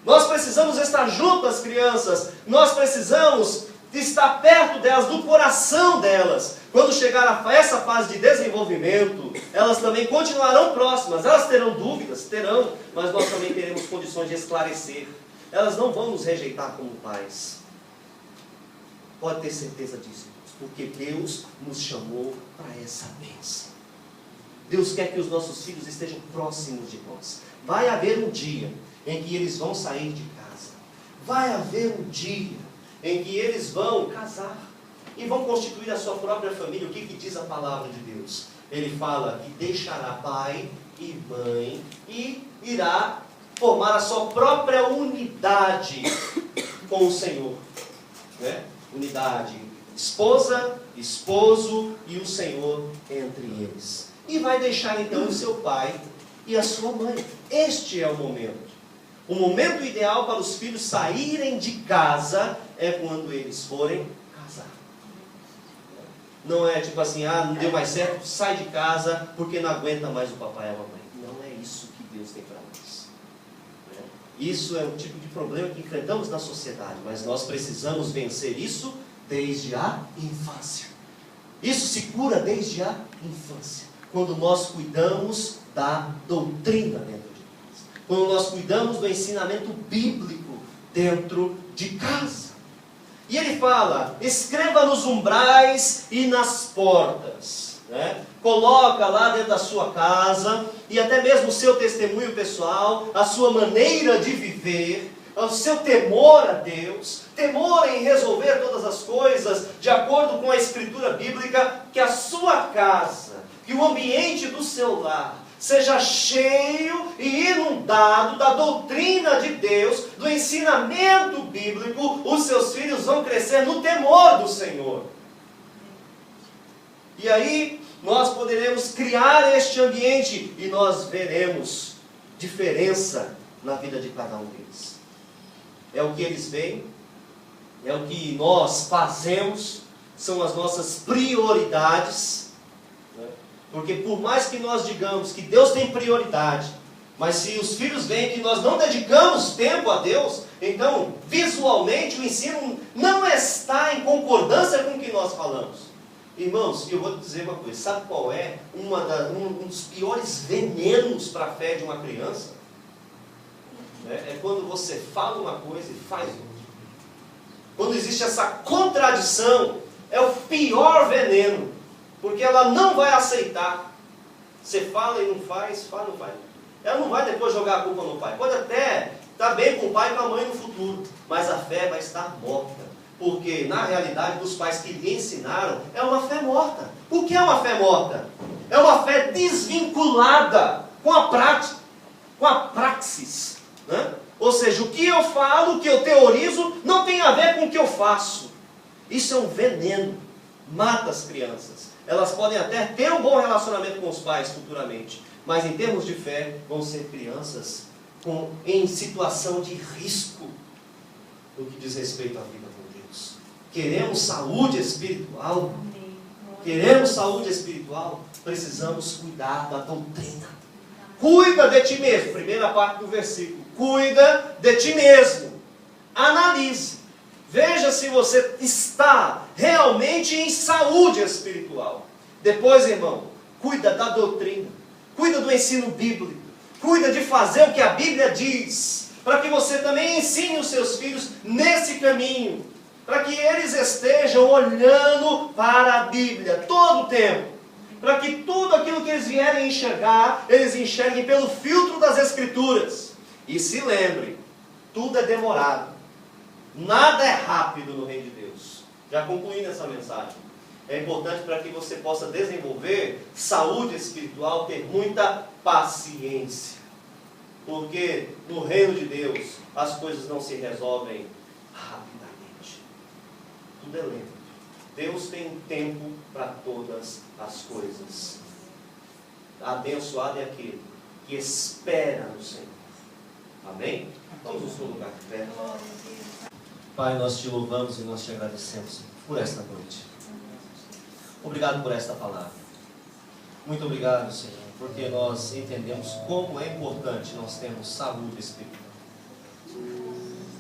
Nós precisamos estar junto às crianças, nós precisamos estar perto delas, do coração delas. Quando chegar a essa fase de desenvolvimento, elas também continuarão próximas, elas terão dúvidas, terão, mas nós também teremos condições de esclarecer. Elas não vão nos rejeitar como pais. Pode ter certeza disso, porque Deus nos chamou para essa bênção. Deus quer que os nossos filhos estejam próximos de nós. Vai haver um dia em que eles vão sair de casa. Vai haver um dia em que eles vão casar e vão constituir a sua própria família. O que diz a palavra de Deus? Ele fala que deixará pai e mãe e irá formar a sua própria unidade com o Senhor, né? Unidade, esposa, esposo e o Senhor entre eles. E vai deixar então o seu pai e a sua mãe. Este é o momento. O momento ideal para os filhos saírem de casa é quando eles forem casar. Não é tipo assim, não deu mais certo, sai de casa porque não aguenta mais o papai e a mamãe. Não é isso que Deus tem para nós. Isso é um tipo de problema que enfrentamos na sociedade, mas nós precisamos vencer isso desde a infância. Isso se cura desde a infância, quando nós cuidamos da doutrina dentro de casa, quando nós cuidamos do ensinamento bíblico dentro de casa. E ele fala: escreva nos umbrais e nas portas, né? Coloca lá dentro da sua casa, e até mesmo o seu testemunho pessoal, a sua maneira de viver, o seu temor a Deus, temor em resolver todas as coisas de acordo com a Escritura Bíblica, que a sua casa, que o ambiente do seu lar seja cheio e inundado da doutrina de Deus, do ensinamento bíblico. Os seus filhos vão crescer no temor do Senhor. E aí nós poderemos criar este ambiente e nós veremos diferença na vida de cada um deles. É o que eles veem, é o que nós fazemos, são as nossas prioridades. Porque por mais que nós digamos que Deus tem prioridade, mas se os filhos veem que nós não dedicamos tempo a Deus, então visualmente o ensino não está em concordância com o que nós falamos. Irmãos, eu vou te dizer uma coisa: sabe qual é um dos piores venenos para a fé de uma criança? É quando você fala uma coisa e faz outra. Quando existe essa contradição, é o pior veneno. Porque ela não vai aceitar. Você fala e não faz, fala e não faz. Ela não vai depois jogar a culpa no pai. Pode até estar bem com o pai e com a mãe no futuro, mas a fé vai estar morta. Porque na realidade os pais que lhe ensinaram é uma fé morta. O que é uma fé morta? É uma fé desvinculada com a prática, com a praxis, né? Ou seja, o que eu falo, o que eu teorizo, não tem a ver com o que eu faço. Isso é um veneno. Mata as crianças. Elas podem até ter um bom relacionamento com os pais futuramente, mas em termos de fé, vão ser crianças em situação de risco no que diz respeito à vida com Deus. Queremos saúde espiritual? Queremos saúde espiritual? Precisamos cuidar da doutrina. Cuida de ti mesmo. Primeira parte do versículo. Cuida de ti mesmo. Analise. Veja se você está realmente em saúde espiritual. Depois, irmão, cuida da doutrina. Cuida do ensino bíblico. Cuida de fazer o que a Bíblia diz. Para que você também ensine os seus filhos nesse caminho. Para que eles estejam olhando para a Bíblia todo o tempo. para que tudo aquilo que eles vierem enxergar, eles enxerguem pelo filtro das Escrituras. E se lembrem, tudo é demorado, nada é rápido no reino de Deus. Já concluindo essa mensagem, é importante para que você possa desenvolver saúde espiritual, ter muita paciência, porque no reino de Deus as coisas não se resolvem rapidamente, tudo é lento. Deus tem um tempo para todas as coisas. Abençoado é aquele que espera no Senhor. Amém? Vamos nos colocar de pé. Pai, nós te louvamos e nós te agradecemos por esta noite. Obrigado por esta palavra. Muito obrigado, Senhor, porque nós entendemos como é importante nós termos saúde espiritual.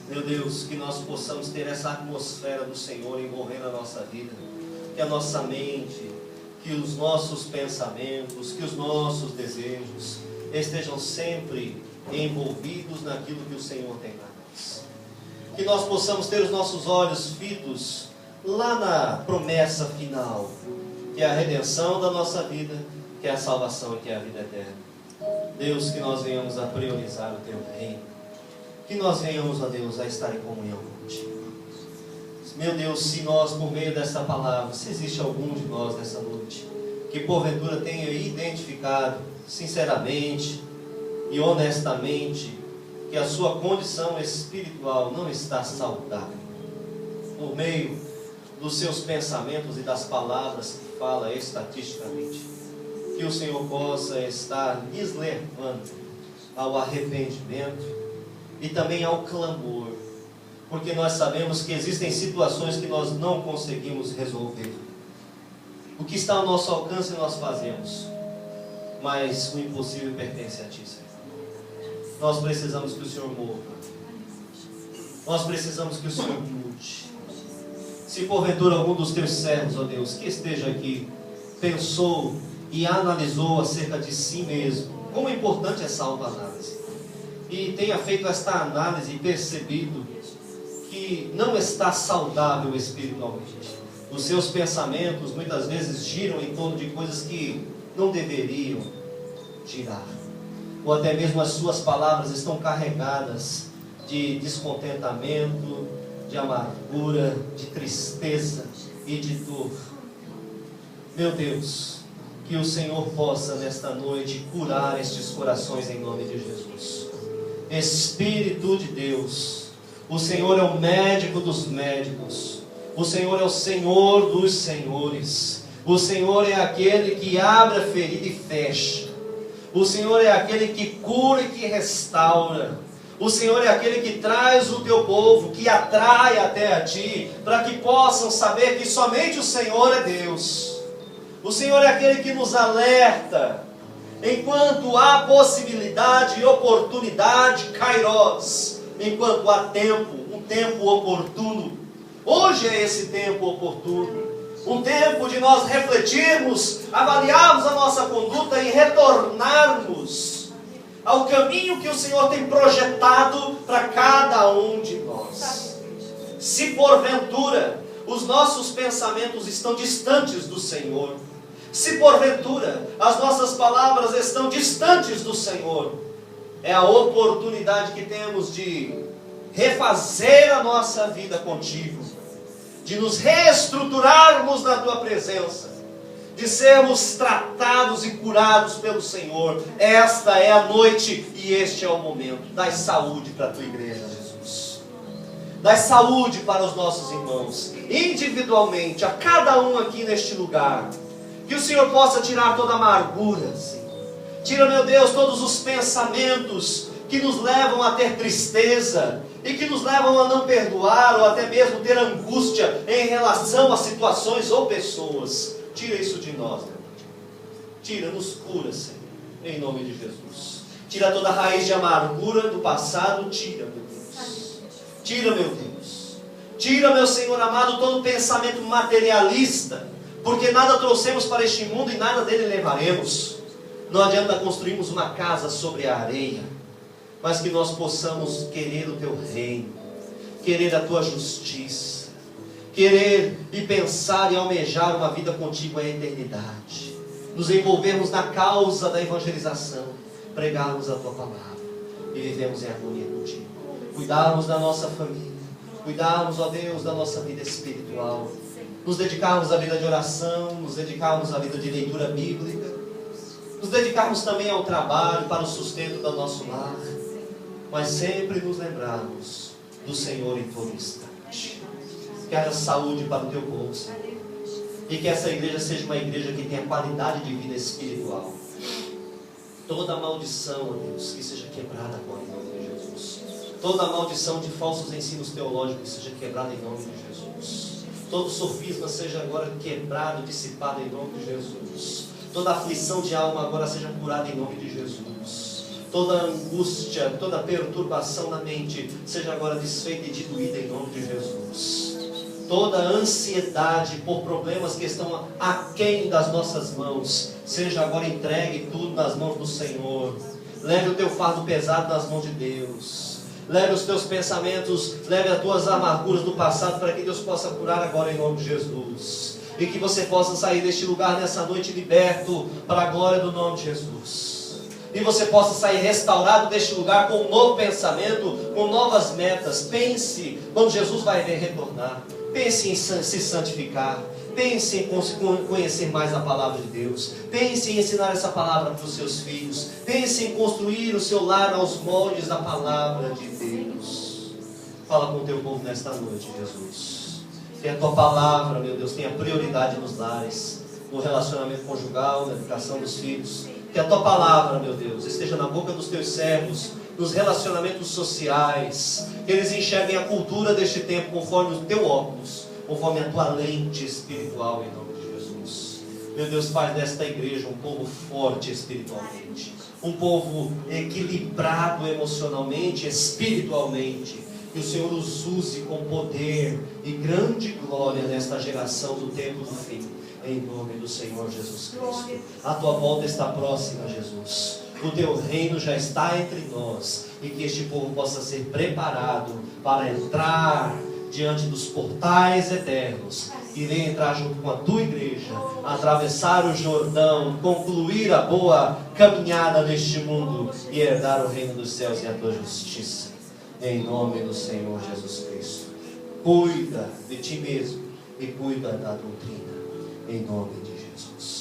Meu Deus, que nós possamos ter essa atmosfera do Senhor envolvendo a nossa vida, que a nossa mente, que os nossos pensamentos, que os nossos desejos estejam sempre envolvidos naquilo que o Senhor tem para nós. Que nós possamos ter os nossos olhos fitos lá na promessa final, que é a redenção da nossa vida, que é a salvação e que é a vida eterna. Deus, que nós venhamos a priorizar o Teu reino, que nós venhamos, ó Deus, a estar em comunhão contigo. Meu Deus, se nós, por meio dessa palavra, se existe algum de nós nessa noite, que porventura tenha identificado, sinceramente e honestamente, que a sua condição espiritual não está saudável, por meio dos seus pensamentos e das palavras que fala estatisticamente, que o Senhor possa estar lhes levando ao arrependimento e também ao clamor, porque nós sabemos que existem situações que nós não conseguimos resolver. O que está ao nosso alcance nós fazemos, mas o impossível pertence a Ti, Senhor. Nós precisamos que o Senhor mova, nós precisamos que o Senhor mude. Se porventura algum dos Teus servos, ó Deus, que esteja aqui, pensou e analisou acerca de si mesmo, como é importante essa autoanálise, e tenha feito esta análise e percebido que não está saudável espiritualmente, os seus pensamentos muitas vezes giram em torno de coisas que não deveriam girar, ou até mesmo as suas palavras estão carregadas de descontentamento, de amargura, de tristeza e de dor. Meu Deus, que o Senhor possa nesta noite curar estes corações em nome de Jesus. Espírito de Deus, o Senhor é o médico dos médicos, o Senhor é o Senhor dos senhores, o Senhor é aquele que abre a ferida e fecha, o Senhor é aquele que cura e que restaura, o Senhor é aquele que traz o teu povo, que atrai até a ti, para que possam saber que somente o Senhor é Deus. O Senhor é aquele que nos alerta, enquanto há possibilidade e oportunidade, kairos, enquanto há tempo, um tempo oportuno. Hoje é esse tempo oportuno, um tempo de nós refletirmos, avaliarmos a nossa conduta e retornarmos ao caminho que o Senhor tem projetado para cada um de nós. Se porventura os nossos pensamentos estão distantes do Senhor, se porventura as nossas palavras estão distantes do Senhor, é a oportunidade que temos de refazer a nossa vida contigo, de nos reestruturarmos na Tua presença, de sermos tratados e curados pelo Senhor. Esta é a noite e este é o momento. Dai saúde para a Tua igreja, Jesus. Dai saúde para os nossos irmãos, individualmente, a cada um aqui neste lugar. Que o Senhor possa tirar toda a amargura, Senhor. Tira, meu Deus, todos os pensamentos que nos levam a ter tristeza e que nos levam a não perdoar ou até mesmo ter angústia em relação a situações ou pessoas. Tira isso de nós, meu Deus. Tira, nos cura, Senhor, em nome de Jesus. Tira toda a raiz de amargura do passado, tira, meu Deus. Tira, meu Deus. Tira, meu Senhor amado, todo pensamento materialista, porque nada trouxemos para este mundo e nada dele levaremos. Não adianta construirmos uma casa sobre a areia, mas que nós possamos querer o Teu reino, querer a Tua justiça, querer e pensar e almejar uma vida contigo à eternidade. nos envolvermos na causa da evangelização, pregarmos a Tua palavra e vivemos em harmonia contigo. Cuidarmos da nossa família, cuidarmos, ó Deus, da nossa vida espiritual, nos dedicarmos à vida de oração, nos dedicarmos à vida de leitura bíblica, nos dedicarmos também ao trabalho, para o sustento do nosso lar, mas sempre nos lembrarmos do Senhor em todo instante. Que haja saúde para o Teu povo, Senhor, e que essa igreja seja uma igreja que tenha qualidade de vida espiritual. Toda maldição, ó Deus, que seja quebrada agora em nome de Jesus. Toda maldição de falsos ensinos teológicos seja quebrada em nome de Jesus. Todo sofisma seja agora quebrado, dissipado em nome de Jesus. Toda aflição de alma agora seja curada em nome de Jesus. Toda angústia, toda perturbação na mente seja agora desfeita e diluída em nome de Jesus. Toda ansiedade por problemas que estão aquém das nossas mãos seja agora entregue tudo nas mãos do Senhor. Leve o teu fardo pesado nas mãos de Deus. Leve os teus pensamentos, leve as tuas amarguras do passado, para que Deus possa curar agora em nome de Jesus. E que você possa sair deste lugar nessa noite liberto para a glória do nome de Jesus. E você possa sair restaurado deste lugar com um novo pensamento, com novas metas. Pense quando Jesus vai retornar. Pense em se santificar. Pense em conhecer mais a palavra de Deus. Pense em ensinar essa palavra para os seus filhos. Pense em construir o seu lar aos moldes da palavra de Deus. Fala com o teu povo nesta noite, Jesus. Que a tua palavra, meu Deus, tenha prioridade nos lares, no relacionamento conjugal, na educação dos filhos. Que a tua palavra, meu Deus, esteja na boca dos teus servos, nos relacionamentos sociais. Que eles enxerguem a cultura deste tempo conforme o teu óculos, conforme a tua lente espiritual, em nome de Jesus. Meu Deus, faz desta igreja um povo forte espiritualmente, um povo equilibrado emocionalmente, espiritualmente. Que o Senhor os use com poder e grande glória nesta geração do tempo do fim, em nome do Senhor Jesus Cristo. A tua volta está próxima, Jesus. O teu reino já está entre nós, e que este povo possa ser preparado para entrar diante dos portais eternos, irei entrar junto com a tua igreja, atravessar o Jordão, concluir a boa caminhada neste mundo e herdar o reino dos céus e a tua justiça, em nome do Senhor Jesus Cristo. Cuida de ti mesmo e cuida da doutrina, em nome de Jesus.